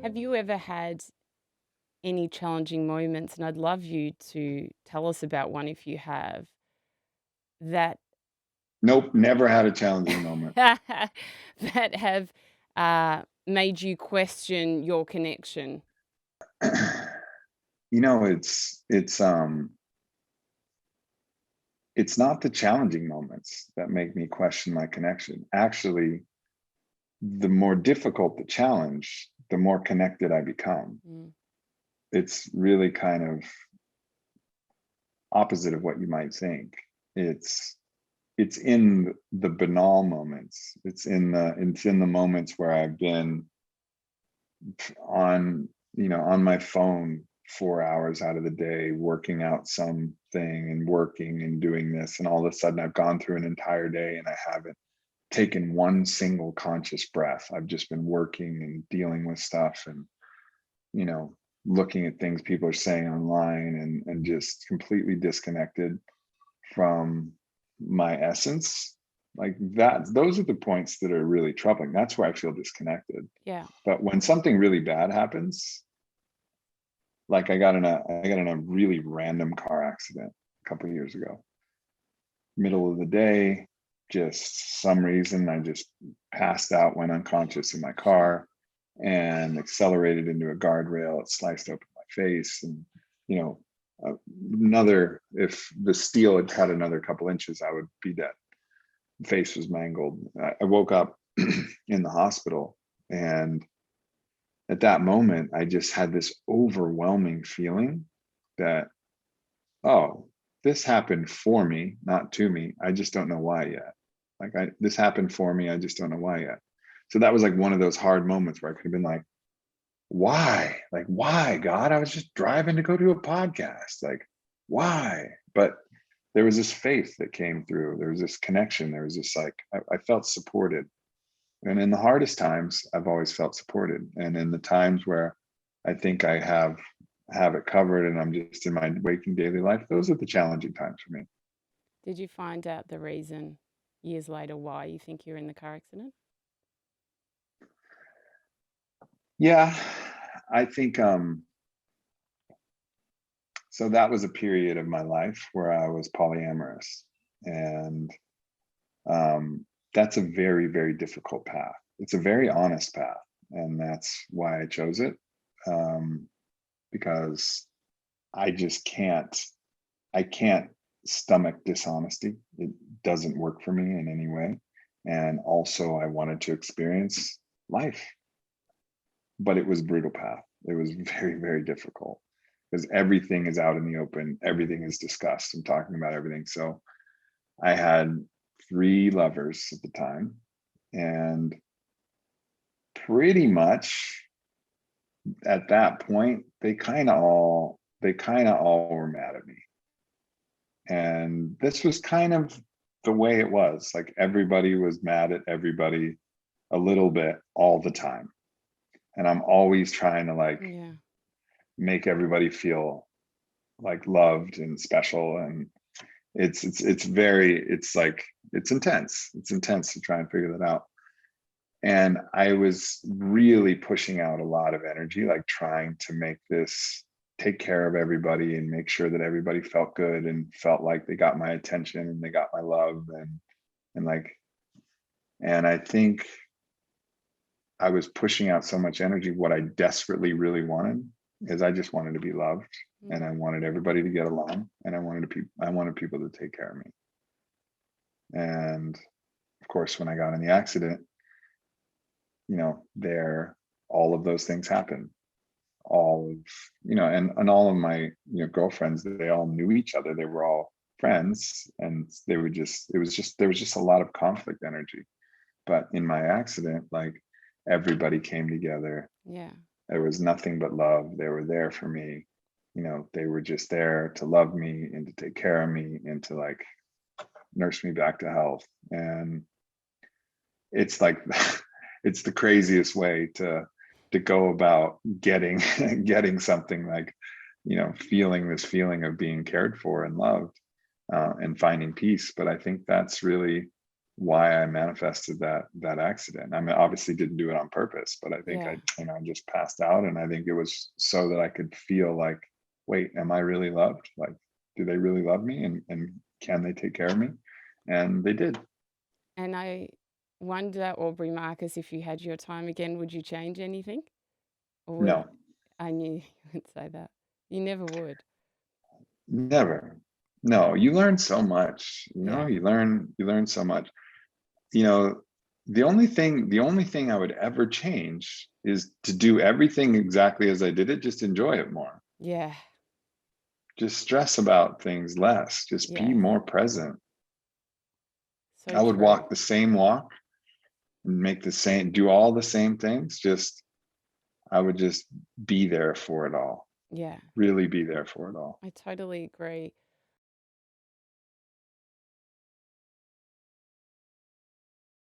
Have you ever had any challenging moments, and I'd love you to tell us about one if you have, that Nope, never had a challenging moment. that have, made you question your connection? It's not the challenging moments that make me question my connection. Actually, the more difficult the challenge, the more connected I become. Mm, It's really kind of opposite of what you might think. It's it's in the banal moments. It's in the moments where I've been on on my phone 4 hours out of the day working out something and working and doing this, and all of a sudden I've gone through an entire day and I haven't taken one single conscious breath. I've just been working and dealing with stuff and you know looking at things people are saying online and just completely disconnected from my essence. Like that, those are the points that are really troubling. That's where I feel disconnected. yeah. But when something really bad happens, like I got in a really random car accident a couple of years ago. Middle of the day, just some reason I just passed out, went unconscious in my Sure. car and accelerated into a guardrail. It sliced open my face and you know another if the steel had cut another couple inches, I would be dead. Face was mangled. I woke up in the hospital, and at that moment, I just had this overwhelming feeling that, oh, this happened for me, not to me. I just don't know why yet. This happened for me. I just don't know why yet. So that was like one of those hard moments where I could have been like, why? Like, why, God? I was just driving to go to a podcast. Like, why? But there was this faith that came through. There was this connection. There was this like, I felt supported. And in the hardest times, I've always felt supported. And in the times where I think I have it covered and I'm just in my waking daily life, those are the challenging times for me. Did you find out the reason years later why you think you're in the car accident? Yeah, I think so that was a period of my life where I was polyamorous. And that's a very, very difficult path. It's a very honest path. And that's why I chose it. Um, because I just I can't stomach dishonesty. It doesn't work for me in any way. And also, I wanted to experience life, but it was a brutal path. It was very, very difficult because everything is out in the open. Everything is discussed. I'm talking about everything. So I had three lovers at the time, and pretty much at that point, they kind of all were mad at me. And this was kind of the way it was. Like everybody was mad at everybody a little bit all the time. And I'm always trying to like Yeah. make everybody feel like loved and special. And it's like it's intense. It's intense to try and figure that out. And I was really pushing out a lot of energy, like trying to make this take care of everybody and make sure that everybody felt good and felt like they got my attention and they got my love and like and I think I was pushing out so much energy. What I desperately really wanted is I just wanted to be loved and Mm. I wanted everybody to get along and I wanted people to take care of me. And of course, when I got in the accident, there all of those things happened. All of and all of my girlfriends, they all knew each other. They were all friends, and they would just it was just there was just a lot of conflict energy. But in my accident, like everybody came together. Yeah. There was nothing but love. They were there for me. They were just there to love me and to take care of me and to like nurse me back to health. And it's like it's the craziest way to go about getting getting something like feeling this feeling of being cared for and loved, and finding peace. But I think that's really why I manifested that accident. I mean, obviously didn't do it on purpose, but I think Yeah. I just passed out, and I think it was so that I could feel like, wait, am I really loved? Like, do they really love me, and can they take care of me? And they did. And I wonder, Aubrey Marcus, if you had your time again, would you change anything? Or would No, I knew you would say that. You never would. never. No, you learn so much, Yeah. you learn so much. You know, the only thing I would ever change is to do everything exactly as I did it, just enjoy it more. Yeah. Just stress about things less, just be Yeah. more present. So I would true. walk the same walk and do all the same things, just I would just be there for it all. Yeah. Really be there for it all. I totally agree.